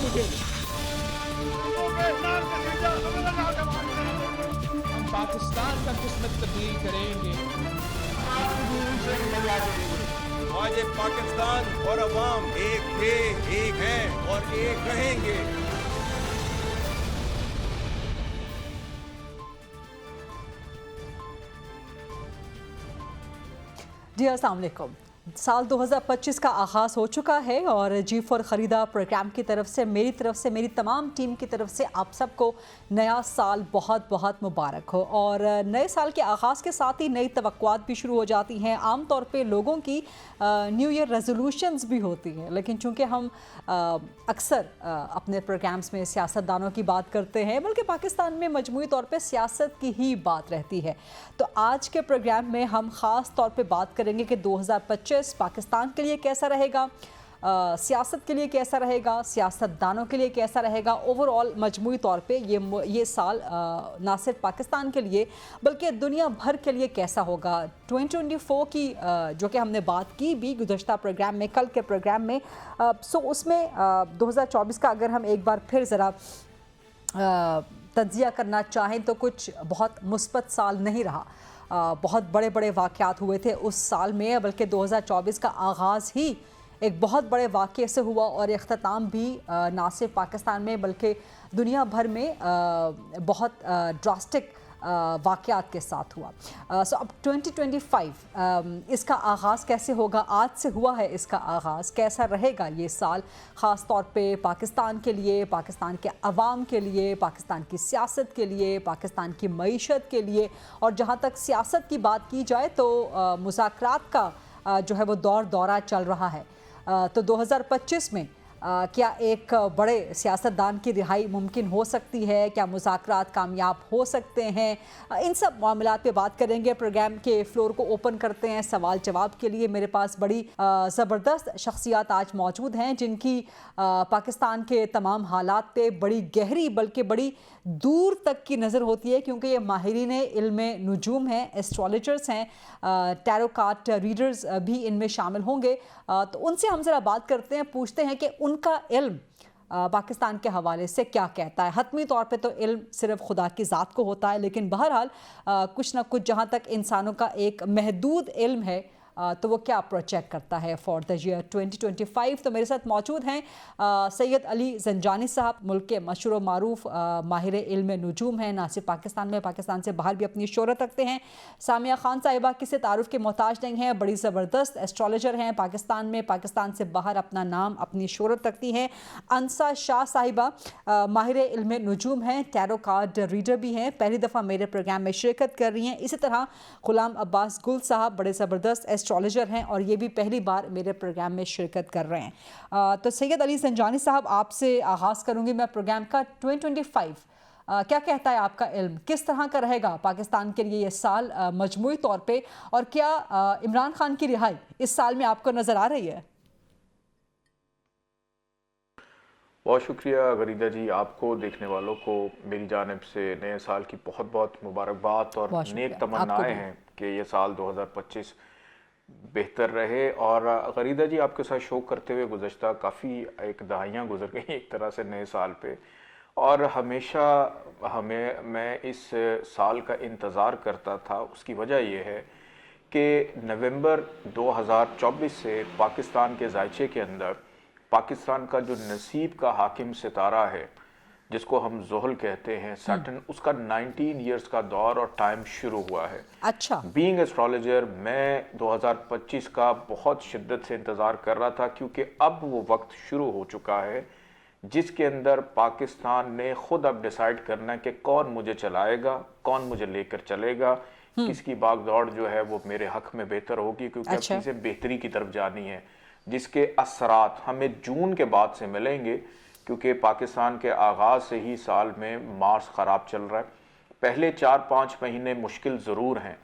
मुझे। हम पाकिस्तान का किस्मत तब्दील करेंगे। आज एक पाकिस्तान और अवाम एक थे, एक हैं और एक रहेंगे। जी अस्सलाम वालेकुम। साल 2025 का आगाज़ हो चुका है और G4 ख़रीदा प्रोग्राम की तरफ से मेरी तमाम टीम की तरफ से आप सबको नया साल बहुत बहुत मुबारक हो। और नए साल के आगाज़ के साथ ही नई तवक्कुआत भी शुरू हो जाती हैं। आम तौर पे लोगों की न्यू ईयर रेजोल्यूशंस भी होती हैं, लेकिन चूँकि हम अक्सर अपने प्रोग्राम्स में सियासतदानों की बात करते हैं, बल्कि पाकिस्तान में मजमूई तौर पे सियासत की ही बात रहती है, तो आज के प्रोग्राम में हम ख़ास तौर पे बात करेंगे कि 2025 पाकिस्तान के लिए कैसा रहेगा, सियासत के लिए कैसा रहेगा, सियासतदानों के लिए कैसा रहेगा। ओवरऑल मजमूई तौर पे ये साल ना सिर्फ पाकिस्तान के लिए बल्कि दुनिया भर के लिए कैसा होगा। 2024 की जो कि हमने बात की भी गुज़श्ता प्रोग्राम में, कल के प्रोग्राम में, सो उसमें 2024 का अगर हम एक बार फिर ज़रा तज्ज़िया करना चाहें तो कुछ बहुत मुस्बत साल नहीं रहा। बहुत बड़े बड़े वाक़यात हुए थे उस साल में, बल्कि 2024 का आगाज़ ही एक बहुत बड़े वाक़ये से हुआ और इख्तिताम भी ना सिर्फ पाकिस्तान में बल्कि दुनिया भर में बहुत ड्रास्टिक वाक़यात के साथ हुआ। सो अब 2025 इसका आगाज़ कैसे होगा, आज से हुआ है इसका आगाज़, कैसा रहेगा ये साल ख़ास तौर पे पाकिस्तान के लिए, पाकिस्तान के अवाम के लिए, पाकिस्तान की सियासत के लिए, पाकिस्तान की मईशत के लिए। और जहाँ तक सियासत की बात की जाए तो मुज़ाकरात का जो है वो दौरा चल रहा है। तो 2025 में क्या एक बड़े सियासतदान की रिहाई मुमकिन हो सकती है, क्या मुज़ाकरात कामयाब हो सकते हैं, इन सब मामलात पे बात करेंगे। प्रोग्राम के फ्लोर को ओपन करते हैं सवाल जवाब के लिए। मेरे पास बड़ी ज़बरदस्त शख्सियात आज मौजूद हैं जिनकी पाकिस्तान के तमाम हालात पे बड़ी गहरी बल्कि बड़ी दूर तक की नज़र होती है, क्योंकि ये माहिरीन इल्म नुजूम हैं, एस्ट्रोलॉजर्स हैं, टैरो कार्ड रीडर्स भी इनमें शामिल होंगे। तो उनसे हम ज़रा बात करते हैं, पूछते हैं कि उनका इल्म पाकिस्तान के हवाले से क्या कहता है। हतमी तौर पे तो इल्म सिर्फ खुदा की ज़ात को होता है, लेकिन बहरहाल कुछ ना कुछ जहाँ तक इंसानों का एक महदूद इल्म है तो वो क्या प्रोजेक्ट करता है फॉर द ईयर 2025। तो मेरे साथ मौजूद हैं सैयद अली ज़ंजानी साहब, मुल्क के मशहूर मारूफ माहिर इल्म नुजूम हैं, ना सिर्फ पाकिस्तान में, पाकिस्तान से बाहर भी अपनी शोहरत रखते हैं। सामिया खान साहिबा किसी तारुफ के मोहताज नहीं हैं, बड़ी ज़बरदस्त एस्ट्रोलॉजर हैं पाकिस्तान में, पाकिस्तान से बाहर अपना नाम, अपनी शोहरत रखती हैं। अंसा शाह साहिबा माहिर इल्म नुजूम हैं, टैरो कार्ड रीडर भी हैं, पहली दफ़ा मेरे प्रोग्राम में शिरकत कर रही हैं। इसी तरह गुलाम अब्बास गुल साहब बड़े ज़बरदस्त एस्ट्रोलॉजर हैं और ये भी पहली बार मेरे प्रोग्राम में शिरकत कर रहे हैं। तो सैयद अली ज़ंजानी साहब, आपसे आगाज़ करूँगी मैं प्रोग्राम का। 2025 क्या कहता है आपका इल्म, किस तरह का रहेगा पाकिस्तान के लिए ये साल मजमूई तौर पे, और क्या इमरान खान की रिहाई इस साल में आपको नज़र आ रही है? बहुत शुक्रिया गरीदा जी, आपको देखने वालों को मेरी जानिब से नए साल की बहुत बहुत मुबारकबाद और नेक तमन्नाएं हैं कि ये साल 2025 बेहतर रहे। और गरीदा जी, आपके साथ शो करते हुए गुज़श्ता काफ़ी एक दहाइयाँ गुजर गई एक तरह से नए साल पे, और हमेशा मैं इस साल का इंतज़ार करता था। उसकी वजह यह है कि नवंबर 2024 से पाकिस्तान के ज़ायचे के अंदर पाकिस्तान का जो नसीब का हाकिम सितारा है, जिसको हम ज़ोहल कहते हैं, सैटर्न, उसका 19 इयर्स का दौर और टाइम शुरू हुआ है। अच्छा। बीइंग एस्ट्रोलॉजर मैं 2025 का बहुत शिद्दत से इंतज़ार कर रहा था, क्योंकि अब वो वक्त शुरू हो चुका है जिसके अंदर पाकिस्तान ने खुद अब डिसाइड करना है कि कौन मुझे चलाएगा, कौन मुझे लेकर चलेगा, किसकी भागदौड़ जो है वो मेरे हक में बेहतर होगी, क्योंकि अब चीज़ें बेहतरी की तरफ जानी है, जिसके असरात हमें जून के बाद से मिलेंगे। क्योंकि पाकिस्तान के आगाज़ से ही साल में मार्च ख़राब चल रहा है। पहले 4-5 महीने मुश्किल ज़रूर हैं,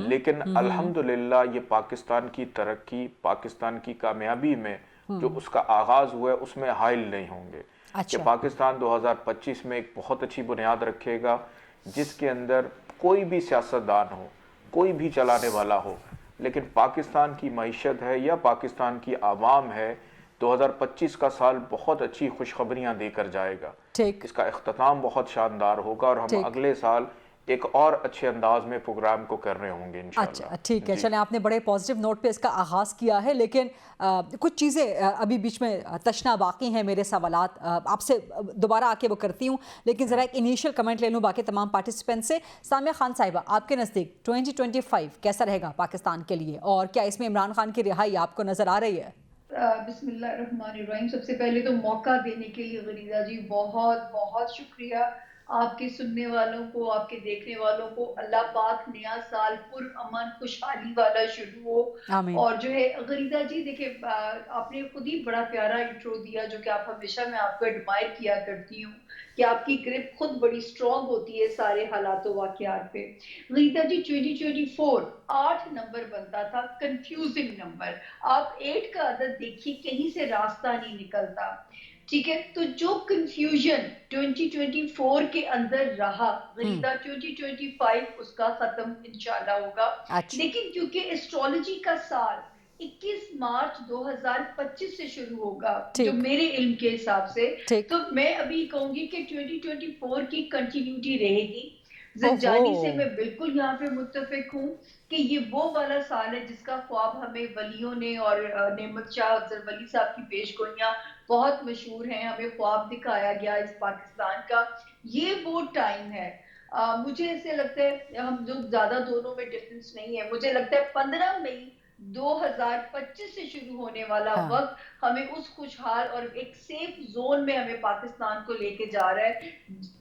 लेकिन अल्हम्दुलिल्लाह ये पाकिस्तान की तरक्की, पाकिस्तान की कामयाबी में जो उसका आगाज़ हुआ है उसमें हाइल नहीं होंगे। कि पाकिस्तान 2025 में एक बहुत अच्छी बुनियाद रखेगा, जिसके अंदर कोई भी सियासतदान हो, कोई भी चलाने वाला हो, लेकिन पाकिस्तान की मईशत है या पाकिस्तान की आवाम है 2025 का साल बहुत अच्छी खुशखबरियां देकर जाएगा। ठीक। इसका इख्तिताम बहुत शानदार होगा और हम अगले साल एक और अच्छे अंदाज में प्रोग्राम को कर रहे होंगे इंशाल्लाह। अच्छा, ठीक है। चलें, आपने बड़े पॉजिटिव नोट पे इसका आगाज़ किया है, लेकिन कुछ चीज़ें अभी बीच में तशना बाकी हैं। मेरे सवालात आपसे दोबारा आके वो करती हूँ, लेकिन ज़रा एक इनिशियल कमेंट ले लूँ बाकी तमाम पार्टिसिपेंट से। सामिया खान साहिबा, आपके नज़दीक 2025 कैसा रहेगा पाकिस्तान के लिए, और क्या इसमें इमरान खान की रिहाई आपको नज़र आ रही है? बिस्मिल्लाहिर्रहमानिर्रहीम। सबसे पहले तो मौका देने के लिए गरीदा जी बहुत बहुत शुक्रिया। आपके सुनने वालों को, आपके देखने वालों को अल्लाह पाक नया साल पुरअमन खुशहाली वाला शुरू हो। और जो है गरीदा जी, देखिए आपने खुद ही बड़ा प्यारा इंट्रो दिया, जो कि आप हमेशा मैं आपको एडमायर किया करती हूँ कि आपकी ग्रिप खुद बड़ी स्ट्रॉन्ग होती है सारे हालातों वाक़यात पे। गरीदा जी, 2024 8 नंबर बनता था, कंफ्यूजिंग नंबर। आप 8 का अदद देखिए, कहीं से रास्ता नहीं निकलता। ठीक है, तो जो कंफ्यूजन 2024 के अंदर रहा गरीदा, 2025 उसका खत्म इंशाल्लाह होगा। लेकिन क्योंकि एस्ट्रोलॉजी का साल 21 मार्च 2025 से शुरू होगा जो मेरे इल्म के हिसाब से, तो मैं अभी कहूंगी कि 2024 की कंटिन्यूटी रहेगी। ज़ंजानी से मैं बिल्कुल यहाँ पे मुत्तफिक हूँ कि ये वो वाला साल है जिसका ख्वाब हमें वलियों ने, और नेमत शाह अफजल वली साहब की पेशगोइयाँ बहुत मशहूर हैं, हमें ख्वाब दिखाया गया इस पाकिस्तान का। ये वो टाइम है। मुझे ऐसे लगता है, हम जो ज्यादा दोनों में डिफरेंस नहीं है, मुझे लगता है 15 मई 2025 से शुरू होने वाला वक्त हमें उस खुशहाल और एक सेफ जोन में हमें पाकिस्तान को लेके जा रहा है,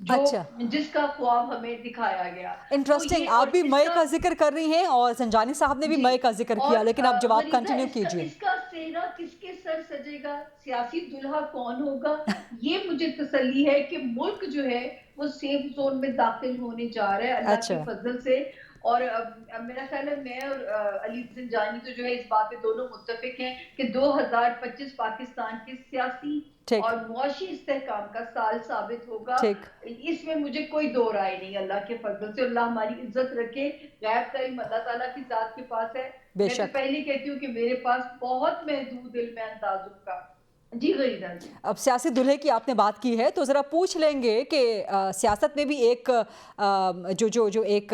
जो जिसका ख्वाब हमें दिखाया गया। इंटरेस्टिंग। आप भी मई का जिक्र कर रही हैं और संजानी साहब ने भी मई का जिक्र किया, लेकिन आप जवाब कंटिन्यू कीजिए। इसका सेहरा किसके सर सजेगा, सियासी दुल्हा कौन होगा, ये मुझे तसल्ली है कि मुल्क जो है वो सेफ जोन में दाखिल होने जा रहा है अल्लाह के फजल से। और मेरा ख्याल है मैं और अली ज़ंजानी तो जो है इस बात पे दोनों मुत्तफिक हैं कि 2025 पाकिस्तान के सियासी और मुआशी इस्तेहकाम का साल साबित होगा। इसमें मुझे कोई दो राय नहीं। अल्लाह के फजल से अल्लाह हमारी इज्जत रखे। गैब का इल्म अल्लाह ताला की जात के पास है। मैं तो पहले कहती हूँ कि मेरे पास बहुत महदूद इल्म है अंदाज़ों का। जी गरीदा जी, अब सियासी दुल्हे की आपने बात की है तो ज़रा पूछ लेंगे कि सियासत में भी एक जो एक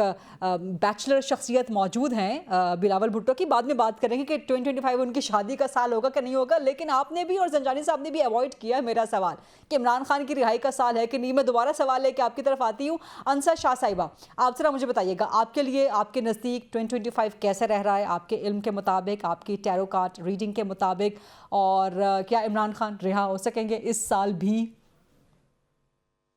बैचलर शख्सियत मौजूद हैं बिलावल भुट्टो की, बाद में बात करेंगे कि 2025 उनकी शादी का साल होगा कि नहीं होगा। लेकिन आपने भी और ज़ंजानी साहब ने भी अवॉइड किया मेरा सवाल कि इमरान खान की रिहाई का साल है कि नहीं। मैं दोबारा सवाल लेके आपकी तरफ आती हूँ। अंसा शाह साहिबा, आप ज़रा मुझे बताइएगा, आपके लिए आपके नज़दीक 2025 कैसे रह रहा है आपके इल्म के मुताबिक, आपकी टैरो कार्ड रीडिंग के मुताबिक, और क्या इमरान खान रिहा हो सकेंगे इस साल भी?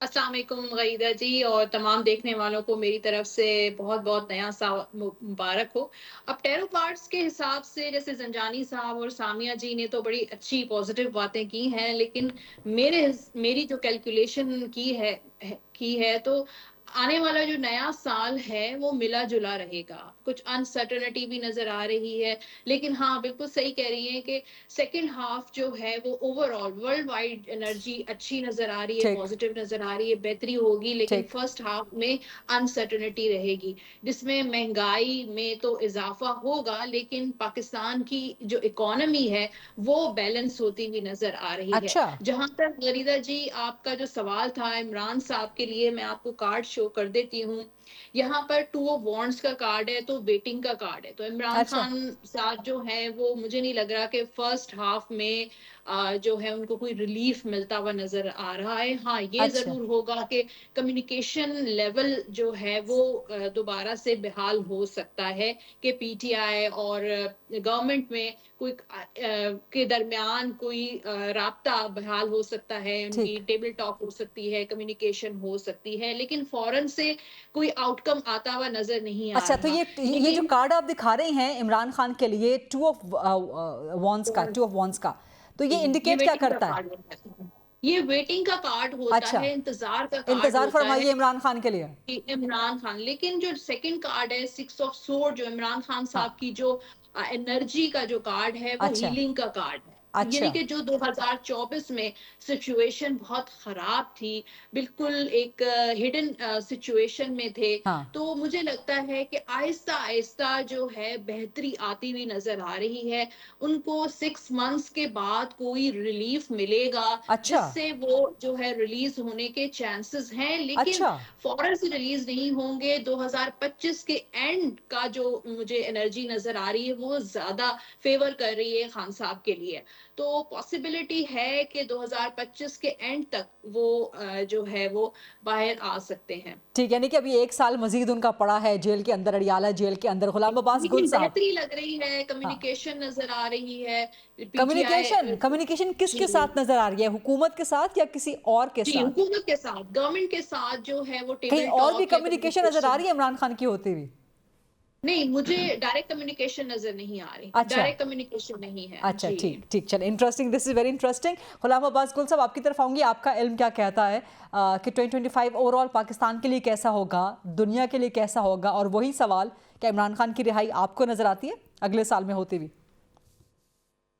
अस्सलाम वालेकुम गईदा जी, और तमाम देखने वालों को मेरी तरफ से बहुत बहुत नया साल मुबारक हो। अब टैरो कार्ड्स के हिसाब से जैसे ज़ंजानी साहब और सामिया जी ने तो बड़ी अच्छी पॉजिटिव बातें की हैं, लेकिन मेरी जो कैलकुलेशन की है तो आने वाला जो नया साल है वो मिला जुला रहेगा। कुछ अनसर्टेनिटी भी नजर आ रही है, लेकिन हाँ बिल्कुल सही कह रही हैं कि सेकंड हाफ जो है वो ओवरऑल वर्ल्ड वाइड एनर्जी अच्छी नजर आ रही है, पॉजिटिव नजर आ रही है, बेहतरी होगी। लेकिन फर्स्ट हाफ में अनसर्टेनिटी रहेगी, जिसमें महंगाई में तो इजाफा होगा, लेकिन पाकिस्तान की जो इकोनॉमी है वो बैलेंस होती हुई नजर आ रही है। जहां तक गरीदा जी आपका जो सवाल था इमरान साहब के लिए, मैं आपको कार्ड शो कर देती हूँ। यहाँ पर 2 ऑफ वॉन्ड्स का कार्ड है, तो वेटिंग का कार्ड है। तो इमरान खान साहब जो है वो मुझे नहीं लग रहा कि फर्स्ट हाफ में जो है उनको कोई रिलीफ मिलता हुआ नजर आ रहा है। हाँ ये जरूर होगा कि कम्युनिकेशन लेवल जो है वो दोबारा से बहाल हो सकता है कि पीटीआई और गवर्नमेंट में कोई के दरमियान कोई राब्ता बहाल हो सकता है, उनकी टेबल टॉक हो सकती है, कम्युनिकेशन हो सकती है, लेकिन फौरन से कोई आउटकम आता हुआ नजर नहीं आ रहा। तो ये जो कार्ड आप दिखा रहे हैं इमरान खान के लिए 2 ऑफ वॉन्ड्स का, तो ये इंडिकेट क्या करता है? ये वेटिंग का कार्ड होता है, इंतजार का कार्ड। इंतजार फरमाइए इमरान खान के लिए। इमरान खान, लेकिन जो सेकंड कार्ड है 6 ऑफ सोर्ड, जो इमरान खान साहब की जो एनर्जी का जो कार्ड है वो हीलिंग का कार्ड है। अच्छा। यानी कि जो 2024 में सिचुएशन बहुत खराब थी, बिल्कुल एक हिडन सिचुएशन में थे, हाँ। तो मुझे लगता है कि आहिस्ता आहिस्ता जो है बेहतरी आती हुई नजर आ रही है। उनको 6 मंथ्स के बाद कोई रिलीफ मिलेगा, अच्छा। जिससे वो जो है रिलीज होने के चांसेस हैं, लेकिन अच्छा। फौरन से रिलीज नहीं होंगे। 2025 के एंड का जो मुझे एनर्जी नजर आ रही है वो ज्यादा फेवर कर रही है खान साहब के लिए। तो पॉसिबिलिटी है कि 2025 के एंड तक वो जो है वो बाहर आ सकते हैं। ठीक, यानी कि अभी 1 साल मजीद उनका पड़ा है जेल के अंदर, अडियाला जेल के अंदर। गुलाम अब्बास गुल लेकिन साहब, बेहतरी लग रही है, हाँ, कम्युनिकेशन नजर आ रही है। कम्युनिकेशन पीटीआई कम्युनिकेशन किसके जी साथ नजर आ रही है? हुकूमत के साथ या किसी और के जी साथ? हुकूमत के साथ, गवर्नमेंट के साथ जो है वो कहीं टेबल और भी टॉक या कम्युनिकेशन नजर आ कम्युनिकेशन। रही है इमरान खान की होती हुई? नहीं, मुझे डायरेक्ट कम्युनिकेशन नजर नहीं आ रही, अच्छा। डायरेक्ट कम्युनिकेशन नहीं है अच्छा, जी। ठीक ठीक, चले, interesting, this is very interesting. Ghulam Abbas Gul साहब, आपकी तरफ आऊंगी। आपका इल्म क्या कहता है कि 2025 ओवरऑल पाकिस्तान के लिए कैसा होगा, दुनिया के लिए कैसा होगा? और वही सवाल, क्या इमरान खान की रिहाई आपको नजर आती है अगले साल में होती हुई?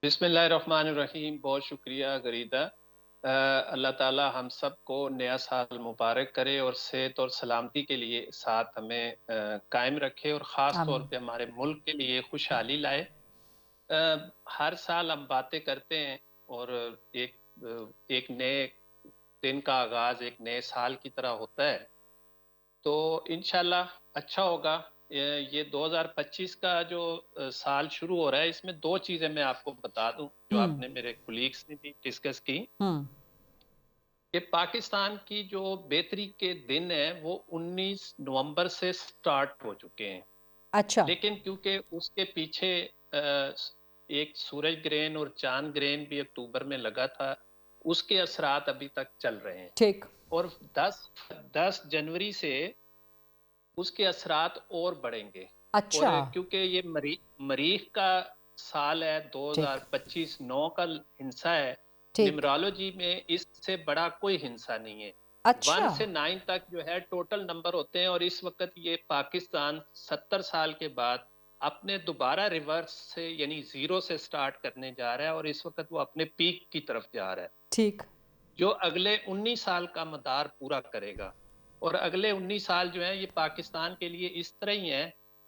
बिस्मिल्लाहिर्रहमानिर्रहीम। बहुत शुक्रिया गरीदा। अल्लाह ताला हम सबको नया साल मुबारक करे और सेहत और सलामती के लिए साथ हमें कायम रखे और ख़ास तौर आमीन। पे हमारे मुल्क के लिए खुशहाली लाए। हर साल हम बातें करते हैं और एक नए दिन का आगाज़ एक नए साल की तरह होता है, तो इंशाल्लाह अच्छा होगा। ये 2025 का जो साल शुरू हो रहा है, इसमें 2 चीज़ें मैं आपको बता दूं जो आपने मेरे कोलीग्स ने भी डिस्कस की, कि पाकिस्तान की जो बेहतरी के दिन है वो 19 नवंबर से स्टार्ट हो चुके हैं। अच्छा। लेकिन क्योंकि उसके पीछे एक सूरज ग्रहण और चांद ग्रहण भी अक्टूबर में लगा था, उसके असरात अभी तक चल रहे हैं। ठीक। और 10 जनवरी से उसके असरात और बढ़ेंगे। अच्छा। और क्योंकि ये मरीख का साल है, 2025 9 का हिंसा है, न्यूमरोलॉजी में इससे बड़ा कोई हिंसा नहीं है। अच्छा। 1 से 9 तक जो है टोटल नंबर होते हैं, और इस वक्त ये पाकिस्तान 70 साल के बाद अपने दोबारा रिवर्स से यानी 0 से स्टार्ट करने जा रहा है, और इस वक्त वो अपने पीक की तरफ जा रहा है। ठीक। जो अगले 19 साल का मदार पूरा करेगा। और अगले 19 साल जो है ये पाकिस्तान के लिए इस तरह ही है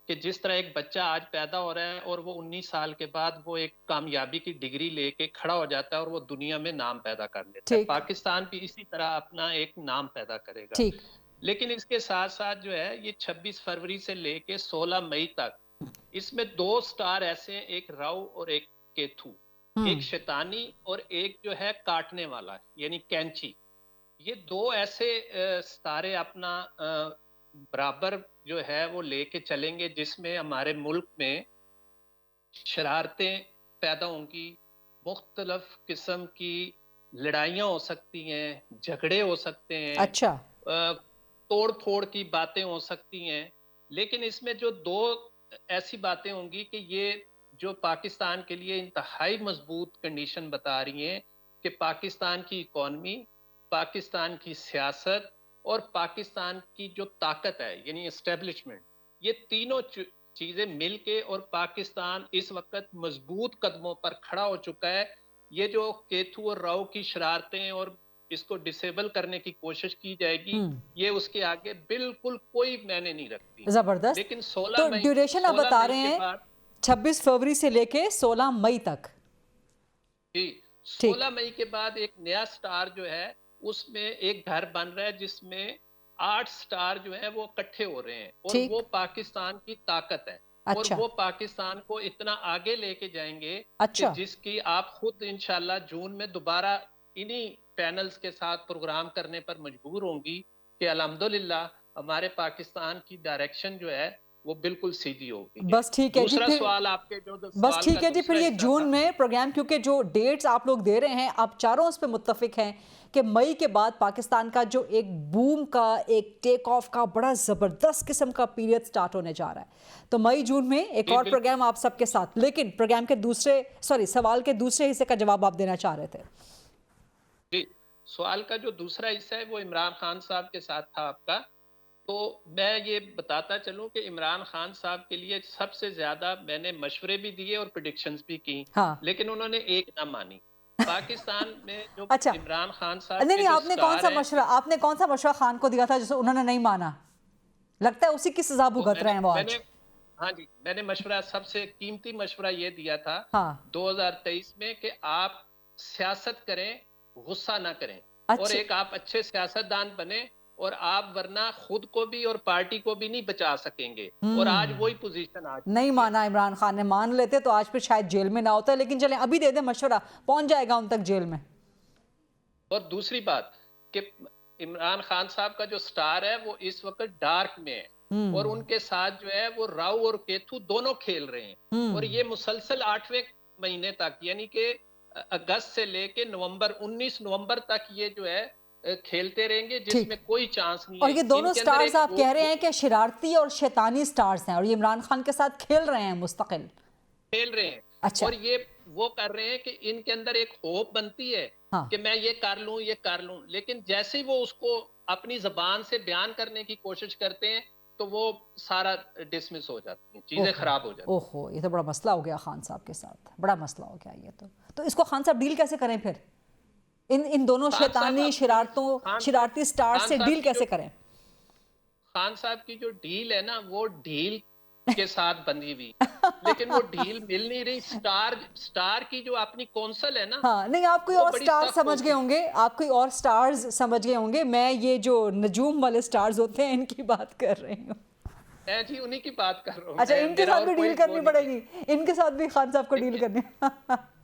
कि जिस तरह एक बच्चा आज पैदा हो रहा है और वो 19 साल के बाद वो एक कामयाबी की डिग्री लेके खड़ा हो जाता है और वो दुनिया में नाम पैदा कर लेता है, पाकिस्तान भी इसी तरह अपना एक नाम पैदा करेगा। ठीक। लेकिन इसके साथ साथ जो है ये 26 फरवरी से लेके 16 मई तक इसमें 2 स्टार ऐसे हैं, एक राहु और एक केतु, एक शैतानी और एक जो है काटने वाला यानी कैंची। ये 2 ऐसे सितारे अपना बराबर जो है वो लेके चलेंगे, जिसमें हमारे मुल्क में शरारतें पैदा होंगी, मुख्तलिफ किस्म की लड़ाइयाँ हो सकती हैं, झगड़े हो सकते हैं। अच्छा। तोड़ फोड़ की बातें हो सकती हैं। लेकिन इसमें जो 2 ऐसी बातें होंगी कि ये जो पाकिस्तान के लिए इंतहाई मजबूत कंडीशन बता रही हैं कि पाकिस्तान की इकॉनमी, पाकिस्तान की सियासत और पाकिस्तान की जो ताकत है यानी एस्टेब्लिशमेंट, ये तीनों चीजें मिलके और पाकिस्तान इस वक्त मजबूत कदमों पर खड़ा हो चुका है। ये जो केतु और राहु की शरारतें और इसको डिसेबल करने की कोशिश की जाएगी, ये उसके आगे बिल्कुल कोई मायने नहीं रखती। जबरदस्त। लेकिन 16 तो मई ड्यूरेशन आप बता रहे हैं 26 फरवरी से लेके 16 मई तक। जी, 16 मई के बाद एक नया स्टार जो है उसमें एक घर बन रहा है, जिसमें 8 स्टार जो है वो इकट्ठे हो रहे हैं, और वो पाकिस्तान की ताकत है। अच्छा। और वो पाकिस्तान को इतना आगे लेके जाएंगे अच्छा। कि जिसकी आप खुद इंशाल्लाह जून में दोबारा इन्हीं पैनल्स के साथ प्रोग्राम करने पर मजबूर होंगी कि अल्हम्दुलिल्लाह हमारे पाकिस्तान की डायरेक्शन जो है वो बिल्कुल सीधी होगी। बस ठीक है जी। दूसरा सवाल आपके जो बस ठीक है जी, फिर ये जून में प्रोग्राम, क्योंकि जो डेट्स आप लोग दे रहे हैं, आप चारों उस पे मुत्तफिक हैं कि मई के बाद पाकिस्तान का जो एक बूम का, एक टेक ऑफ का बड़ा ज़बरदस्त किस्म का पीरियड स्टार्ट होने जा रहा है। तो मई जून में एक और प्रोग्राम आप सबके साथ। लेकिन प्रोग्राम के सवाल के दूसरे हिस्से का जवाब आप देना चाह रहे थे। जी, सवाल का जो दूसरा हिस्सा है वो इमरान खान साहब के साथ था आपका। तो तो मैं ये बताता चलूं कि इमरान खान साहब के लिए सबसे ज्यादा मैंने मशवरे भी दिए और प्रेडिक्शंस भी की, हाँ। लेकिन उन्होंने एक ना मानी। पाकिस्तान में जो अच्छा, इमरान खान साहब नहीं के नहीं, जो आपने कौन स्टार सा हैं, मशवरा आपने कौन सा मशवरा खान को दिया था जिसे उन्होंने नहीं माना? लगता है उसी की सजा तो भुगत रहे हैं वो आज। मैंने हाँ जी, मैंने मशवरा, सबसे कीमती मशवरा ये दिया था हाँ। 2023 में कि आप सियासत करें, गुस्सा ना करें, और अच्छा। एक आप अच्छे सियासतदान बने, और आप वरना खुद को भी और पार्टी को भी नहीं बचा सकेंगे। और आज वही पोजीशन आज नहीं माना इमरान खान ने, मान लेते तो आज फिर शायद जेल में ना होता, लेकिन चलें अभी दे दें मशवरा, पहुंच जाएगा उन तक जेल में। और दूसरी बात कि इमरान खान साहब का जो स्टार है वो इस वक्त डार्क में है, और उनके साथ जो है वो राव और केतु दोनों खेल रहे हैं, और ये मुसलसल 8वें महीने तक, यानी कि अगस्त से लेके नवंबर 19 नवंबर तक ये जो है खेलते रहेंगे, जिसमें कोई चांस नहीं और है। ये दोनों इनके अंदर स्टार्स एक आप कह रहे हैं कि शरारती और शैतानी स्टार्स हैं और ये इमरान खान के साथ खेल रहे हैं मुस्तकिल। खेल रहे हैं। अच्छा। और ये वो कर रहे हैं कि इनके अंदर एक होप बनती है हाँ। कि मैं ये कर लूं, लेकिन जैसे ही वो उसको अपनी जबान से बयान करने की कोशिश करते हैं तो वो सारा डिसमिस हो जाती हैं, चीजें खराब हो जाती हैं। ओहो, ये तो बड़ा मसला हो गया खान साहब के साथ, बड़ा मसला हो गया ये तो इसको खान साहब डील कैसे करें फिर? इन दोनों शैतानी शरारती स्टार से डील कैसे करें? खान साहब की जो डील है ना, वो डील के साथ बंधी हुई, लेकिन वो डील मिल नहीं रही। स्टार की जो अपनी कौंसल है ना, हाँ, नहीं, आप कोई और स्टार समझ गए होंगे, आप कोई और स्टार्स समझ गए होंगे, मैं ये जो नजूम वाले स्टार्स होते हैं इनकी बात कर रही हूँ। मैं जी उन्हीं की बात कर रहा हूँ। अच्छा, इनके साथ भी डील करनी पड़ेगी, इनके साथ भी खान साहब को डील करनी।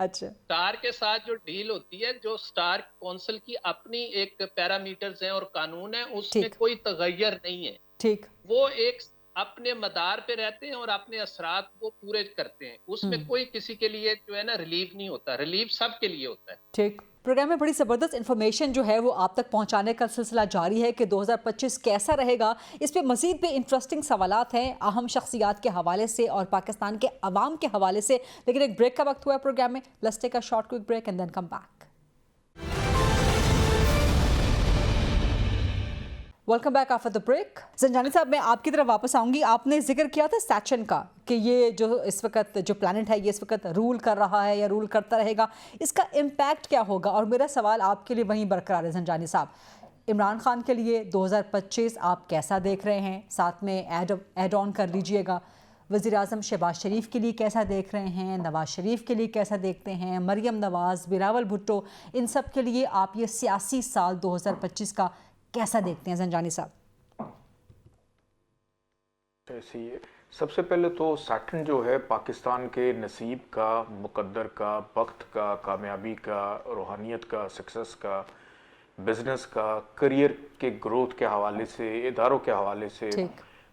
अच्छा, स्टार के साथ जो डील होती है, जो स्टार कौंसिल की अपनी एक पैरामीटर्स हैं और कानून है, उसमें कोई तगय्युर नहीं है। ठीक। वो एक अपने मदार पे रहते हैं और अपने असरात को पूरे करते हैं, उसमें कोई किसी के लिए जो है ना रिलीफ नहीं होता, रिलीफ सबके लिए होता है। ठीक। प्रोग्राम में बड़ी ज़बरदस्त इन्फॉर्मेशन जो है वो आप तक पहुंचाने का सिलसिला जारी है कि 2025 कैसा रहेगा। इस पे मज़ीद भी इंटरेस्टिंग सवालात हैं अहम शख्सियात के हवाले से और पाकिस्तान के अवाम के हवाले से, लेकिन एक ब्रेक का वक्त हुआ है प्रोग्राम में। Let's take a short quick break and then come back. Welcome back after the break. Zanjani साहब, मैं आपकी तरफ वापस आऊंगी। आपने जिक्र किया था सैचन का कि ये जो इस वक्त जो प्लैनेट है ये इस वक्त रूल कर रहा है या रूल करता रहेगा, इसका इम्पैक्ट क्या होगा? और मेरा सवाल आपके लिए वहीं बरकरार है ज़ंजानी साहब, इमरान खान के लिए 2025 आप कैसा देख रहे हैं? साथ में ऐड ऑन कर लीजिएगा, वज़ीर आज़म शहबाज शरीफ के लिए कैसा देख रहे हैं, नवाज शरीफ के लिए कैसा देखते हैं, मरियम नवाज़, बिलावल भुट्टो, इन सब के लिए आप ये सियासी साल 2025 का कैसा देखते हैं ज़ंजानी साहब? सबसे पहले तो सैटर्न जो है पाकिस्तान के नसीब का, मुकद्दर का, वक्त का, कामयाबी का, रूहानियत का, सक्सेस का, बिजनेस का, करियर के ग्रोथ के हवाले से, इदारों के हवाले से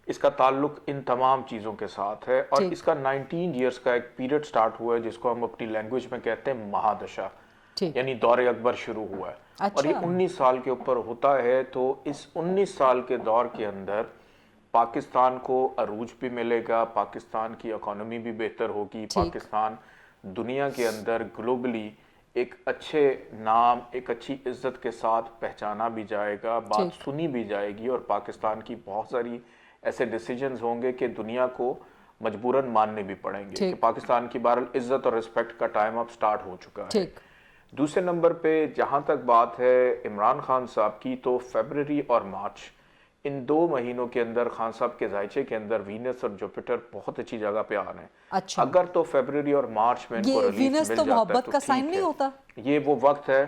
इसका ताल्लुक इन तमाम चीज़ों के साथ है। और इसका 19 ईयर्स का एक पीरियड स्टार्ट हुआ है जिसको हम अपनी लैंग्वेज में कहते हैं महादशा, यानी दौरे अकबर शुरू हुआ है। अच्छा। और ये 19 साल के ऊपर होता है। तो इस 19 साल के दौर के अंदर पाकिस्तान को अरूज भी मिलेगा, पाकिस्तान की इकोनॉमी भी बेहतर होगी, पाकिस्तान दुनिया के अंदर ग्लोबली एक अच्छे नाम, एक अच्छी इज्जत के साथ पहचाना भी जाएगा, बात सुनी भी जाएगी, और पाकिस्तान की बहुत सारी ऐसे डिसीजंस होंगे कि दुनिया को मजबूरन मानने भी पड़ेंगे कि पाकिस्तान की बहरहाल इज्जत और रिस्पेक्ट का टाइम अब स्टार्ट हो चुका है। दूसरे नंबर पे जहाँ तक बात है इमरान खान साहब की, तो फरवरी और मार्च, इन 2 महीनों के अंदर खान साहब के जायचे के अंदर वीनस और जुपिटर बहुत अच्छी जगह पे आ रहे हैं। अच्छा। अगर तो फरवरी और मार्च में इनको रिलीफ मिल जाता है तो मोहब्बत का साइन नहीं होता? ये वो वक्त है,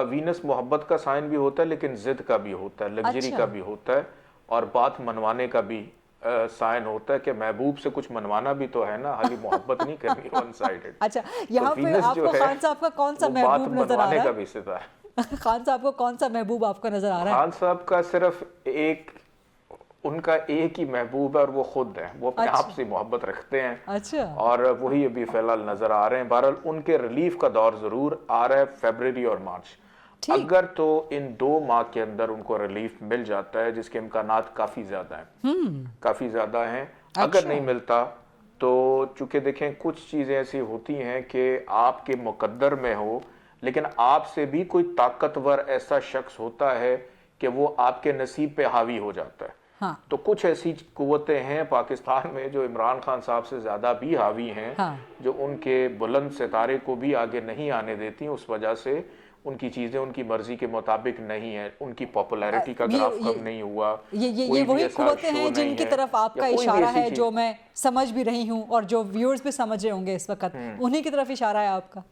वीनस मोहब्बत का साइन भी होता है, लेकिन जिद का भी होता है, लग्जरी का भी होता है, और बात मनवाने का भी साइन होता है कि महबूब से कुछ मनवाना भी तो है ना, खाली मोहब्बत नहीं करनी वन साइडेड। अच्छा, यहाँ पे आपको खान साहब का कौन सा महबूब नजर आ रहा है? खान साहब को कौन सा महबूब आपको नजर आ रहा है? खान साहब का सिर्फ उनका एक ही महबूब है और वो खुद है, वो अपने आप से मोहब्बत रखते हैं। अच्छा। और वही अभी फिलहाल नजर आ रहे हैं। बहरहाल उनके रिलीफ का दौर जरूर आ रहा है फरवरी और मार्च। अगर तो इन 2 माह के अंदर उनको रिलीफ मिल जाता है, जिसके इम्कानात काफी ज्यादा हैं, अगर नहीं मिलता तो चूंकि देखें कुछ चीजें ऐसी होती हैं कि आपके मुकद्दर में हो, लेकिन आपसे भी कोई ताकतवर ऐसा शख्स होता है कि वो आपके नसीब पे हावी हो जाता है। हाँ। तो कुछ ऐसी कुव्वतें हैं पाकिस्तान में जो इमरान खान साहब से ज़्यादा भी हावी हैं, हाँ। जो उनके बुलंद सितारे को भी आगे नहीं आने देती। उस वजह से उनकी चीज़ें उनकी मर्जी के मुताबिक नहीं है, उनकी पॉपुलैरिटी का ग्राफ कम नहीं हुआ। ये वही कुव्वतें हैं जिनकी तरफ आपका इशारा है, जो मैं समझ भी रही हूँ और जो व्यूअर्स भी समझ रहे होंगे इस वक्त, उन्हीं की तरफ इशारा है आपका।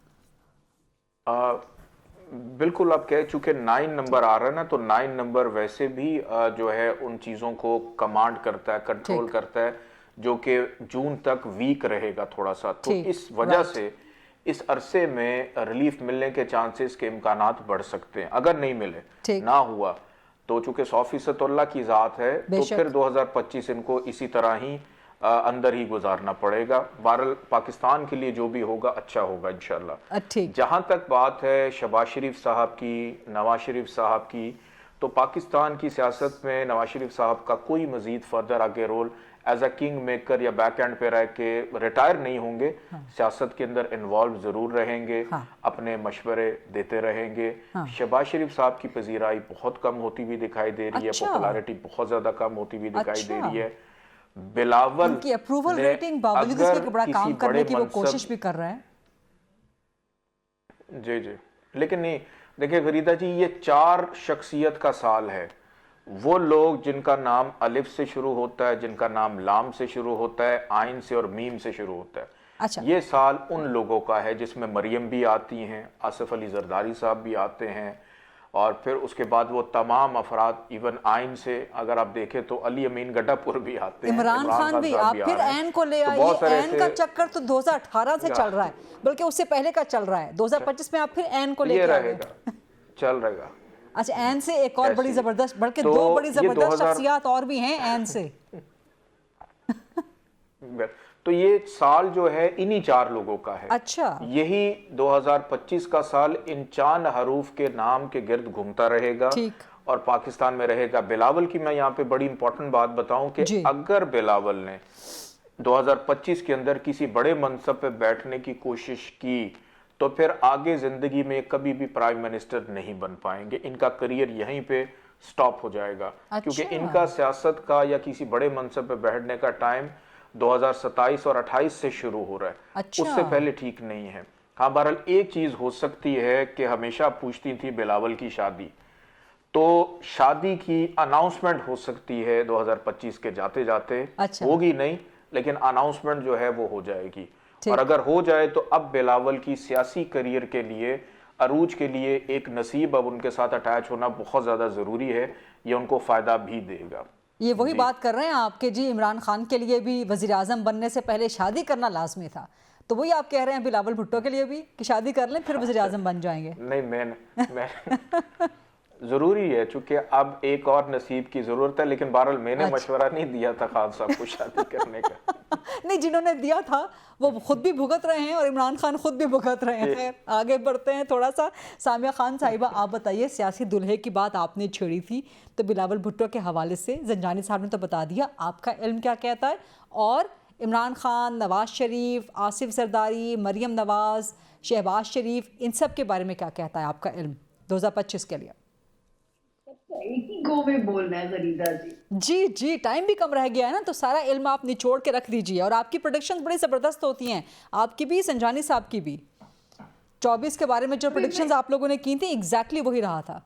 बिल्कुल, आप कह चुके 9 नंबर आ रहा है ना, तो 9 नंबर वैसे भी जो है उन चीज़ों को कमांड करता है, कंट्रोल करता है, जो कि जून तक वीक रहेगा थोड़ा सा। तो इस वजह से इस अरसे में रिलीफ मिलने के चांसेस के इम्कानात बढ़ सकते हैं। अगर नहीं मिले, ना हुआ, तो चूंकि 100% अल्लाह की ज़ात है, तो फिर 2025 इनको इसी तरह ही अंदर ही गुजारना पड़ेगा। बहरहाल पाकिस्तान के लिए जो भी होगा अच्छा होगा इंशाल्लाह। जहां तक बात है शहबाज शरीफ साहब की, नवाज शरीफ साहब की, तो पाकिस्तान की सियासत में नवाज शरीफ साहब का कोई मजीद फर्दर आगे role as a king maker या बैक एंड पे रह के रिटायर नहीं होंगे। सियासत के अंदर इन्वॉल्व जरूर रहेंगे, अपने मशवरे देते रहेंगे। शहबाज शरीफ साहब की पजीराई बहुत कम होती हुई दिखाई दे रही है, पॉपुलैरिटी बहुत ज्यादा कम होती हुई दिखाई दे रही है। बिलावल उनकी अप्रूवल रेटिंग बावजूद इसके बड़ा काम करने की वो कोशिश भी कर रहे हैं। जी जी, लेकिन नहीं, देखिए फरीदा जी, ये 4 शख्सियत का साल है। वो लोग जिनका नाम अलिफ से शुरू होता है, जिनका नाम लाम से शुरू होता है, आइन से और मीम से शुरू होता है। अच्छा। ये साल उन लोगों का है जिसमें मरियम भी आती हैं, आसिफ अली जरदारी साहब भी आते हैं, और फिर उसके बाद वो तमाम अफराद, इवन आइन से अगर आप देखें तो अली अमीन गड्ढापुर भी आते हैं, इमरान खान भी। आप फिर ऐन को ले आइए। ऐन का चक्कर तो 2018 से चल रहा है, बल्कि उससे पहले का चल रहा है। 2025 में आप फिर ऐन को लेके रहेगा, चल रहेगा। अच्छा, ऐन से एक और बड़ी जबरदस्त, बल्कि 2 बड़ी जबरदस्त शख्सियत और भी हैं ऐन से। तो ये साल जो है इन्हीं 4 लोगों का है। अच्छा। यही 2025 का साल इन 4 हरूफ के नाम के गिर्द घूमता रहेगा और पाकिस्तान में रहेगा। बिलावल की मैं यहाँ पे बड़ी इंपॉर्टेंट बात बताऊं कि अगर बिलावल ने 2025 के अंदर किसी बड़े मनसब पे बैठने की कोशिश की, तो फिर आगे जिंदगी में कभी भी प्राइम मिनिस्टर नहीं बन पाएंगे। इनका करियर यहीं पे स्टॉप हो जाएगा। क्योंकि इनका सियासत का या किसी बड़े मनसब पे बैठने का टाइम 2027 और 28 से शुरू हो रहा है। उससे पहले ठीक नहीं है। हाँ, बहरहाल एक चीज हो सकती है कि हमेशा पूछती थी बिलावल की शादी, तो शादी की अनाउंसमेंट हो सकती है 2025 के जाते जाते। होगी नहीं, लेकिन अनाउंसमेंट जो है वो हो जाएगी। और अगर हो जाए तो अब बिलावल की सियासी करियर के लिए, अरूज के लिए एक नसीब अब उनके साथ अटैच होना बहुत ज्यादा जरूरी है। ये उनको फायदा भी देगा। ये वही बात कर रहे हैं आपके जी, इमरान खान के लिए भी वजीर आजम बनने से पहले शादी करना लाजमी था, तो वही आप कह रहे हैं बिलावल भुट्टो के लिए भी कि शादी कर लें फिर वजीर आजम बन जाएंगे। नहीं, मैं जरूरी है, चूंकि अब एक और नसीब की जरूरत है। लेकिन बहरहाल मैंने मशवरा नहीं दिया था खान साहब को शादी करने का। नहीं, जिन्होंने दिया था वो खुद भी भुगत रहे हैं और इमरान खान खुद भी भुगत रहे हैं। खैर, आगे बढ़ते हैं थोड़ा सा। सामिया खान साहिबा, आप बताइए, सियासी दुल्हे की बात आपने छेड़ी थी, तो बिलावल भुट्टो के हवाले से ज़ंजानी साहब ने तो बता दिया, आपका इल्म क्या कहता है? और इमरान खान, नवाज शरीफ, आसिफ जरदारी, मरियम नवाज, शहबाज शरीफ, इन सब के बारे में क्या कहता है आपका इल्म 2025 के लिए? एक ही गो में बोलना है फरीदा जी। जी, टाइम भी कम रह गया है ना, तो सारा इल्म आप निचोड़ के रख दीजिए। और आपकी प्रेडिक्शंस बड़ी ज़बरदस्त होती हैं, आपकी भी, संजानी साहब की भी। 24 के बारे में जो प्रेडिक्शंस आप लोगों ने की थी, एग्जैक्टली वही रहा था।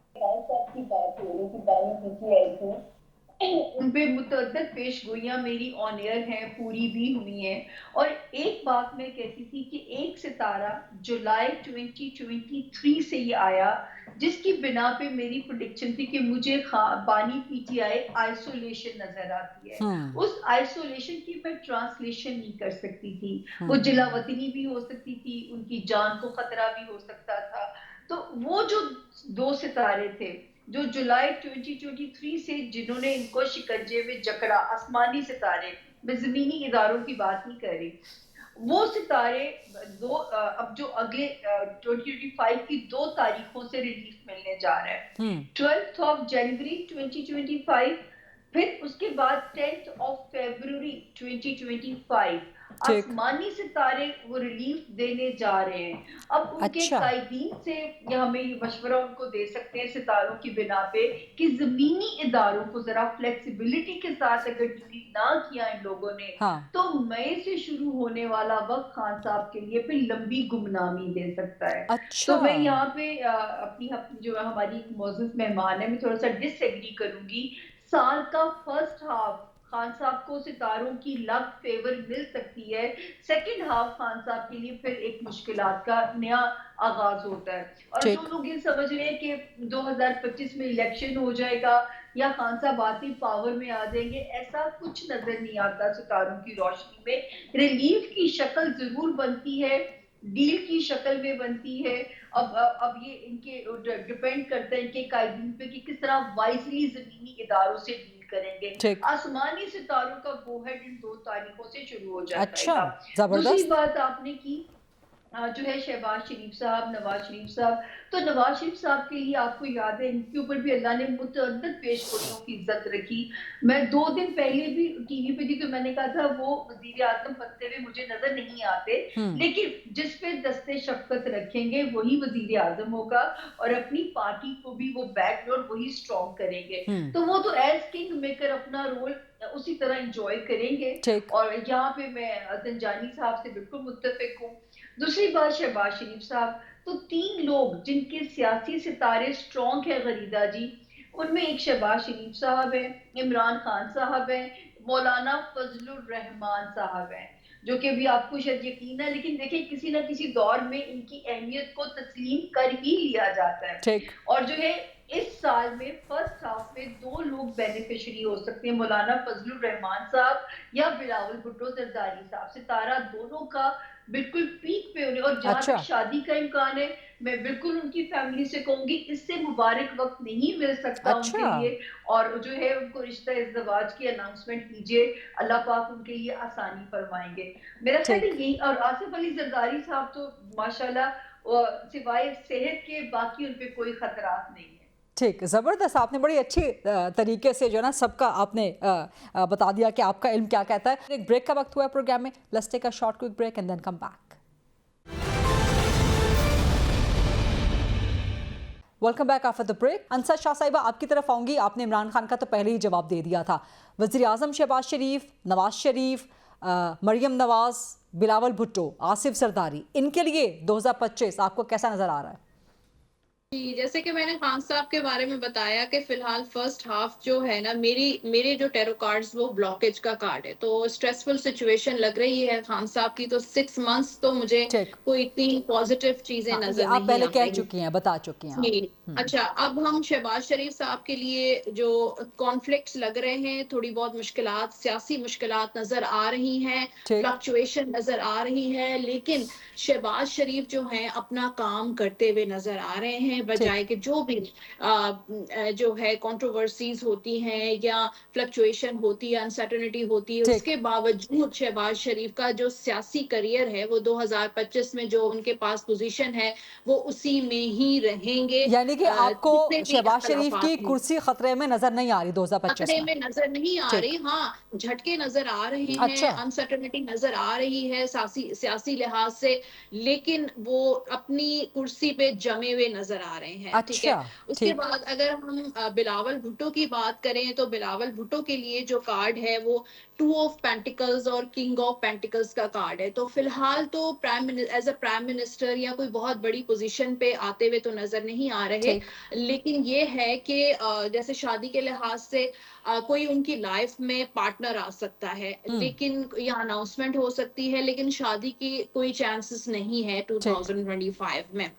उन पे मुतअद्दिद पेशगोइयाँ मेरी ऑन एयर हैं, पूरी भी हुई हैं। और एक बात मैं कहती थी कि एक सितारा जुलाई 2023 से ये आया, जिसकी बिना पे मेरी प्रेडिक्शन थी कि मुझे बानी पीटीआई आइसोलेशन नजर आती है। उस आइसोलेशन की मैं ट्रांसलेशन नहीं कर सकती थी। वो जिलावतनी भी हो सकती थी, उनकी जान को खतरा भी हो सकता था। तो वो जो 2 सितारे थे जो जुलाई 2023 से जिन्होंने इनको शिकंजे में जकड़ा, आसमानी सितारे, मैं जमीनी इदारों की बात नहीं कर रही, वो सितारे अब जो अगले 2025 की 2 तारीखों से रिलीफ मिलने जा रहा है। 12 जनवरी 2025 फिर उसके बाद 10th ऑफ फरवरी 2025 ठीक। आसमानी सितारे वो रिलीफ देने जा रहे हैं। अब उनके अच्छा। कायदीन से या हमें ये मशवरा उनको दे सकते हैं सितारों की बिना पे कि ज़मीनी इदारों को ज़रा फ्लेक्सिबिलिटी के साथ अगर डिलीट ना किया इन लोगों ने, हाँ। तो मई से शुरू होने वाला वक़्त खान साहब के लिए फिर लंबी गुमनामी दे सकता है। अच्छा। तो मैं यहाँ पे अपनी जो हमारी मोअज़्ज़ज़ मेहमान है, मैं थोड़ा-सा डिसएग्री करूँगी। साल का फर्स्ट हाफ खान साहब को सितारों की लक फेवर मिल सकती है, सेकंड हाफ खान साहब के लिए फिर एक मुश्किलात का नया आगाज होता है। और ठीक। जो लोग ये समझ रहे हैं कि 2025 में इलेक्शन हो जाएगा या खान साहब आती पावर में आ जाएंगे, ऐसा कुछ नजर नहीं आता सितारों की रोशनी में। रिलीफ की शक्ल जरूर बनती है, डील की शक्ल में बनती है। अब ये इनके डिपेंड करता है इनके कायदीन पे कि किस तरह वाइजली जमीनी इदारों से डील करेंगे। ठीक। आसमानी सितारों का गो हेड इन 2 तारीखों से शुरू हो जाता अच्छा, है। दूसरी जबरदस्त। बात आपने की जो है शहबाज शरीफ साहब, नवाज शरीफ साहब। तो नवाज शरीफ साहब के लिए आपको याद है इनके ऊपर भी अल्लाह ने मुतअद्दिद पेशगोइयों की इज्जत रखी। मैं 2 दिन पहले भी टीवी पे थी तो मैंने कहा था वो वजीर आजम बनते हुए मुझे नजर नहीं आते, लेकिन जिस पे दस्ते शफ़क़त रखेंगे वही वजीर आजम होगा और अपनी पार्टी को भी वो बैकग्राउंड वही स्ट्रॉन्ग करेंगे। तो वो तो एज किंग मेकर अपना रोल उसी तरह एंजॉय करेंगे। ठीक। और यहाँ पे मैं ज़ंजानी साहब से बिल्कुल मुत्तफिक हूँ। दूसरी बात शहबाज शरीफ साहब, तो 3 लोग जिनके सियासी सितारे स्ट्रॉन्ग है गरीदा जी, उनमें एक शहबाज शरीफ साहब है, इमरान खान साहब है, मौलाना फजलुर रहमान साहब हैं, जो कि अभी आपको शायद यकीन है, लेकिन देखिए किसी ना किसी दौर में इनकी अहमियत को तस्लीम कर ही लिया जाता है। ठीक। और जो है इस साल में फर्स्ट हाफ में 2 लोग बेनिफिशियरी हो सकते हैं, मौलाना फजलुर रहमान साहब या बिलावल भुट्टो जरदारी साहब। सितारा दोनों का बिल्कुल पीक पे होने और जहाँ अच्छा। तक शादी का इम्कान है, मैं बिल्कुल उनकी फैमिली से कहूंगी इससे मुबारक वक्त नहीं मिल सकता उनके अच्छा। लिए। और जो है उनको रिश्ता इज़्ज़वाज की अनाउंसमेंट कीजिए, अल्लाह पाक उनके लिए आसानी फरमाएंगे। मेरा ख्याल है ठीक। यही। और आसिफ अली जरदारी साहब तो माशाल्लाह सिवाय सेहत के बाकी उन पे कोई खतरात नहीं है। ठीक, ज़बरदस्त। आपने बड़ी अच्छी तरीके से जो है ना सबका आपने बता दिया कि आपका इल्म क्या कहता है। एक ब्रेक का वक्त हुआ है प्रोग्राम में। Let's take a short quick break and then come back. Welcome back after the break. Ansar Shah साहिबा, आपकी तरफ आऊंगी। आपने इमरान खान का तो पहले ही जवाब दे दिया था। वज़ीर आज़म शहबाज शरीफ, नवाज शरीफ, मरियम नवाज, बिलावल भुट्टो, आसिफ जरदारी, इनके लिए 2025 आपको कैसा नजर आ रहा है? जी, जैसे कि मैंने खान साहब के बारे में बताया कि फिलहाल फर्स्ट हाफ जो है ना, मेरे जो टैरो कार्ड्स वो ब्लॉकेज का कार्ड है, तो स्ट्रेसफुल सिचुएशन लग रही है खान साहब की। तो 6 मंथ्स तो मुझे कोई इतनी पॉजिटिव चीजें नजर नहीं आप पहले कह चुकी हैं, बता चुकी हैं जी। अच्छा, अब हम शहबाज शरीफ साहब के लिए जो कॉन्फ्लिक्ट्स लग रहे हैं, थोड़ी बहुत मुश्किलात, सियासी मुश्किलात नजर आ रही हैं, फ्लक्चुएशन नजर आ रही है, लेकिन शहबाज शरीफ जो हैं अपना काम करते हुए नजर आ रहे हैं, बजाय कि जो भी जो है कंट्रोवर्सीज होती हैं या फ्लक्चुएशन होती है, अनसर्टेनिटी होती है, उसके बावजूद शहबाज शरीफ का जो सियासी करियर है वो 2025 में जो उनके पास पोजीशन है वो उसी में ही रहेंगे। यानी कि आपको शहबाज शरीफ की कुर्सी खतरे में नजर नहीं आ रही 2025 खतरे में नजर नहीं आ रही। हाँ, झटके नजर आ रहे हैं। अच्छा। अनसर्टेनिटी नजर आ रही है सियासी लिहाज से, लेकिन वो अपनी कुर्सी पे जमे हुए नजर आ रहे हैं। ठीक है। उसके बाद अगर हम बिलावल भुट्टो की बात करें तो बिलावल भुट्टो के लिए जो कार्ड है वो 2 ऑफ पेंटिकल्स और किंग ऑफ पेंटिकल्स का कार्ड है। तो फिलहाल तो एज अ प्राइम मिनिस्टर या कोई बहुत बड़ी पोजीशन पे आते हुए तो नजर नहीं आ रहे, लेकिन ये है कि जैसे शादी के लिहाज से कोई उनकी लाइफ में पार्टनर आ सकता है, लेकिन यह अनाउंसमेंट हो सकती है, लेकिन शादी की कोई चांसेस नहीं है 2025 में।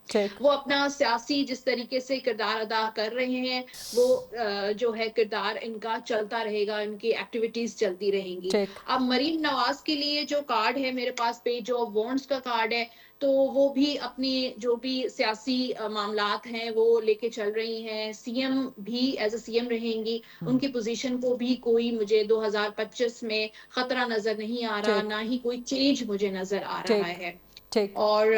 वो अपना सियासी जिस तरीके से किरदार अदा कर रहे हैं वो जो है किरदार इनका चलता रहेगा, इनकी एक्टिविटीज चलती रहेंगी। अब मरीम नवाज के लिए जो कार्ड है मेरे पास, पेज ऑफ वॉन्ड्स का कार्ड है, तो वो भी अपनी जो भी सियासी मामलात हैं वो लेके चल रही हैं। सीएम भी एज अ सीएम रहेंगी, उनकी पोजीशन को भी कोई मुझे 2025 में खतरा नजर नहीं आ रहा, ना ही कोई चेंज मुझे नजर आ रहा है। ठीक। और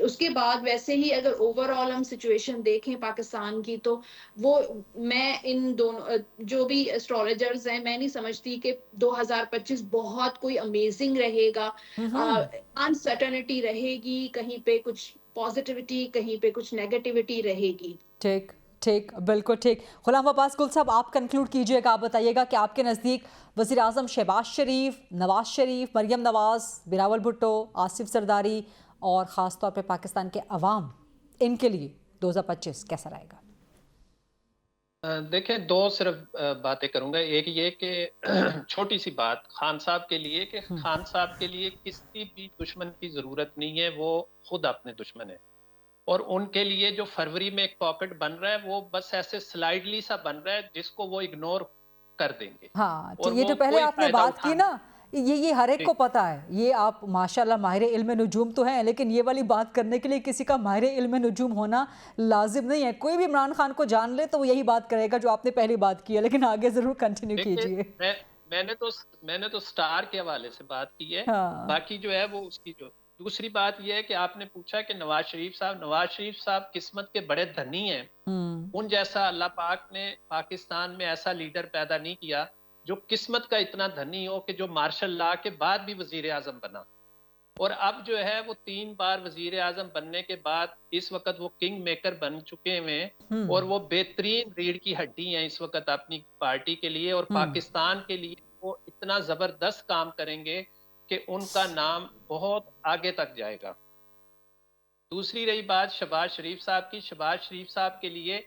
उसके बाद वैसे ही अगर ओवरऑल हम सिचुएशन देखें पाकिस्तान की, तो वो मैं इन दोनों जो भी एस्ट्रोलॉजर्स हैं, मैं नहीं समझती कि 2025 बहुत कोई अमेजिंग रहेगा। अनसर्टेनिटी रहेगी, कहीं पे कुछ पॉजिटिविटी, कहीं पे कुछ नेगेटिविटी रहेगी। ठीक ठीक, बिल्कुल ठीक। गुलाम अब्बास गुल साहब, आप कंक्लूड कीजिएगा, आप बताइएगा कि आपके नज़दीक वज़ीर आज़म शहबाज शरीफ, नवाज शरीफ, मरियम नवाज, बिलावल भुट्टो, आसिफ जरदारी और ख़ास तौर पे पाकिस्तान के अवाम, इनके लिए 2025 कैसा रहेगा? देखें, दो सिर्फ बातें करूंगा। एक ये कि छोटी सी बात खान साहब के लिए, कि खान साहब के लिए किसी भी दुश्मन की जरूरत नहीं है, वो खुद अपने दुश्मन है। और उनके लिए जो फरवरी में एक पॉकेट बन रहा है, वो बस ऐसे स्लाइडली सा बन रहा है जिसको वो इग्नोर कर देंगे। हाँ, तो और ये वो जो पहले कोई आपने फायदा बात की ना, ये हर एक जी। को पता है। ये आप माशाल्लाह माहिर इल्म नुजूम तो हैं, लेकिन ये वाली बात करने के लिए किसी का माहिर इल्म नुजूम होना लाजिम नहीं है। कोई भी इमरान खान को जान ले तो वो यही बात करेगा जो आपने पहली बात की है, लेकिन आगे जरूर कंटिन्यू देखिए, कीजिए। मैंने तो स्टार के हवाले से बात की है। हाँ। बाकी जो है वो उसकी जो दूसरी बात यह है कि आपने पूछा कि नवाज शरीफ साहब किस्मत के बड़े धनी हैं। उन जैसा अल्लाह पाक ने पाकिस्तान में ऐसा लीडर पैदा नहीं किया जो किस्मत का इतना धनी हो कि जो मार्शल लॉ के बाद भी वजीर आजम बना। और अब जो है वो 3 बार वजीर आजम बनने के बाद इस वक्त वो किंग मेकर बन चुके हैं, और वो बेहतरीन रीढ़ की हड्डी हैं इस वक्त अपनी पार्टी के लिए और पाकिस्तान के लिए। वो इतना जबरदस्त काम करेंगे कि उनका नाम बहुत आगे तक जाएगा। दूसरी रही बात शहबाज शरीफ साहब की, शहबाज शरीफ साहब के लिए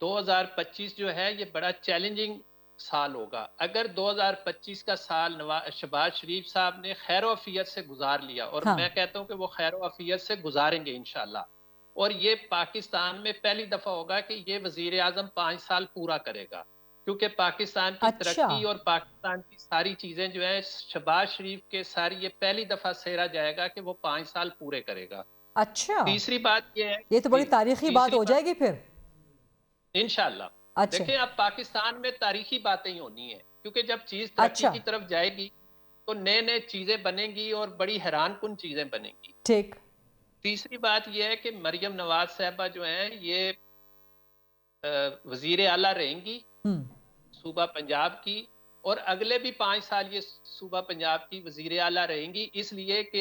2025 जो है ये बड़ा चैलेंजिंग साल होगा। अगर 2025 का साल शहबाज शरीफ साहब ने खैर वफियत से गुजार लिया, और हाँ। मैं कहता हूं कि वो खैर वफियत से गुजारेंगे इंशाल्लाह, और ये पाकिस्तान में पहली दफा होगा कि ये वजीर आजम 5 साल पूरा करेगा, क्योंकि पाकिस्तान की अच्छा। तरक्की और पाकिस्तान की सारी चीजें जो है शहबाज शरीफ के सारी, ये पहली दफा सेहरा जाएगा कि वो 5 साल पूरे करेगा। अच्छा, तीसरी बात ये है, ये तो बड़ी तारीखी बात हो जाएगी फिर इंशाल्लाह। अच्छा। देखिए, अब पाकिस्तान में तारीखी बातें ही होनी है, क्योंकि जब चीज तरक्की अच्छा। की तरफ जाएगी तो नए नए चीजें बनेंगी और बड़ी हैरानकुन चीजें बनेंगी। ठीक। तीसरी बात यह है कि मरियम नवाज साहबा जो हैं ये वजीर आला रहेंगी सूबा पंजाब की, और अगले भी 5 साल ये सूबा पंजाब की वजीर आला रहेंगी, इसलिए कि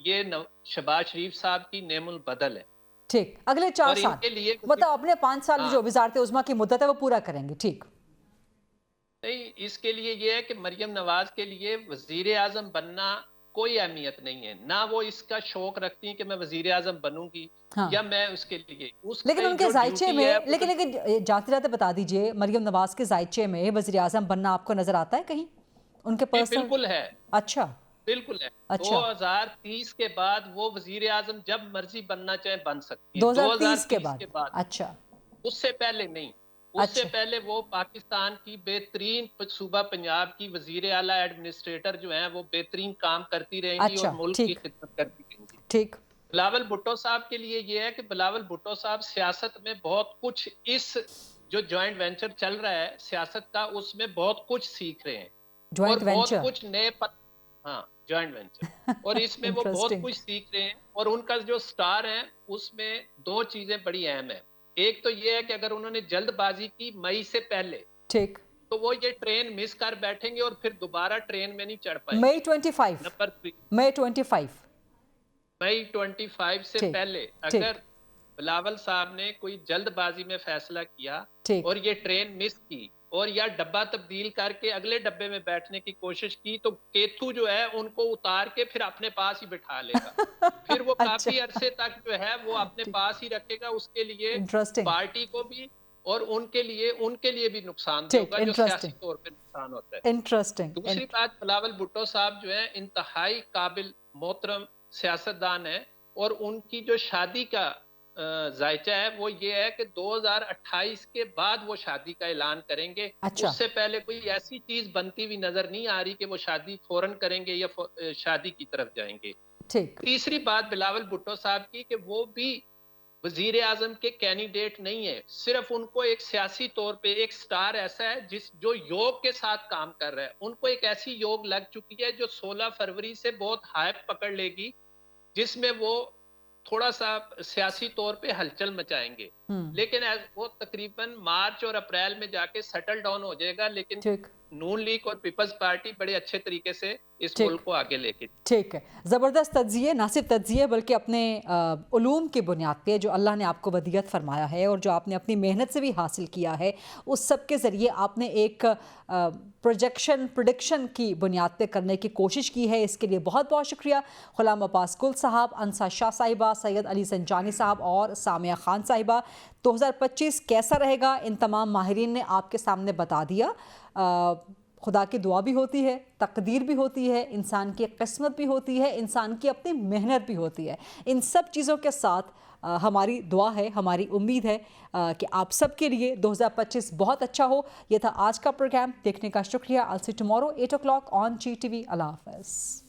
ये शहबाज शरीफ साहब की नेमुल बदल है। ठीक, अगले 4 और साल इनके लिए मतलब अपने 5 साल हाँ। जो वजारत उज़्मा की मुद्दत है वो पूरा करेंगे। ठीक। नहीं, इसके लिए ये है कि मरियम नवाज के लिए वजीर आजम बनना कोई अहमियत नहीं है, ना वो इसका शौक रखती हैं कि मैं वजीर आजम बनूंगी। हाँ। या मैं उसके लिए लेकिन उनके जायचे में लेकिन जाते जाते बता दीजिए, मरियम नवाज के जायचे में वजीर आजम बनना आपको नजर आता है कहीं उनके पर्सनल? बिल्कुल है। अच्छा, बिल्कुल है। अच्छा। 2030 के बाद वो वजीर आजम जब मर्जी बनना चाहे बन सकती है। 2030 के बाद? अच्छा, उससे पहले नहीं। उससे पहले वो पाकिस्तान की बेहतरीन सूबा पंजाब की वजीर आला एडमिनिस्ट्रेटर जो हैं वो बेहतरीन काम करती रहेंगी। अच्छा, और मुल्क की खिदमत करती रहेंगी। ठीक। बिलावल भुट्टो साहब के लिए ये है कि बिलावल भुट्टो साहब सियासत में बहुत कुछ, इस जो जॉइंट वेंचर चल रहा है सियासत का, उसमें बहुत कुछ सीख रहे हैं। जॉइंट और बहुत वेंचर? कुछ नए हाँ, जॉइंट वेंचर और इसमें वो बहुत कुछ सीख रहे हैं। और उनका जो स्टार है उसमें 2 चीजें बड़ी अहम है। एक तो ये है कि अगर उन्होंने जल्दबाजी की मई से पहले, ठीक, तो वो ये ट्रेन मिस कर बैठेंगे और फिर दोबारा ट्रेन में नहीं चढ़ पाएंगे। मई 25 नंबर 3, मई 25 मई 25 से पहले अगर बिलावल साहब ने कोई जल्दबाजी में फैसला किया और ये ट्रेन मिस की और या डब्बा तब्दील करके अगले डब्बे में बैठने की कोशिश की, तो केतु जो है उनको उतार के फिर अपने पास ही बिठा लेगा। फिर वो काफी अरसे तक जो है वो अपने पास ही रखेगा। उसके लिए पार्टी को भी और उनके लिए भी नुकसान होगा, जो सियासी तौर पे नुकसान होता है। इंटरेस्टिंग। दूसरी बात, बिलावल भुट्टो साहब जो है इंतहाई काबिल मोहतरम सियासतदान है, और उनकी जो शादी का जायचा है वो ये है कि 2028 के बाद वो शादी का ऐलान करेंगे। अच्छा। उससे पहले कोई ऐसी चीज बनती हुई नजर नहीं आ रही कि वो शादी फौरन करेंगे या शादी की तरफ जाएंगे। ठीक। तीसरी बात बिलावल भुट्टो साहब की कि वो भी वजीर आजम के कैंडिडेट नहीं है, सिर्फ उनको एक सियासी तौर पे एक स्टार ऐसा है जो योग के साथ काम कर रहा है। उनको एक ऐसी योग लग चुकी है जो 16 फरवरी से बहुत हाइप पकड़ लेगी जिसमें वो थोड़ा सा सियासी तौर पे हलचल मचाएंगे, लेकिन वो तकरीबन मार्च और अप्रैल में जाके सेटल डाउन हो जाएगा। लेकिन ठीक नून लीग और पीपल्स पार्टी बड़े अच्छे तरीके से इस ठीक। मुल्क को आगे लेके ठीक है, ज़बरदस्त तज्जिए, ना सिर्फ तज्जिए बल्कि अपने उलूम की बुनियाद पे जो अल्लाह ने आपको वदीयत फरमाया है और जो आपने अपनी मेहनत से भी हासिल किया है, उस सब के ज़रिए आपने एक प्रोडिक्शन की बुनियाद पे करने की कोशिश की है। इसके लिए बहुत बहुत शुक्रिया गुलाम अब्बास कुल साहब, अंसा शाह साहिबा, सैयद अली संजानी साहब और सामिया खान साहिबा। 2025 कैसा रहेगा इन तमाम माहिरीन ने आपके सामने बता दिया। खुदा की दुआ भी होती है, तकदीर भी होती है, इंसान की किस्मत भी होती है, इंसान की अपनी मेहनत भी होती है। इन सब चीज़ों के साथ हमारी दुआ है, हमारी उम्मीद है कि आप सब के लिए 2025 बहुत अच्छा हो। ये था आज का प्रोग्राम, देखने का शुक्रिया। I'll see you tomorrow 8 o'clock on GTV। अल्लाह हाफ़िज़।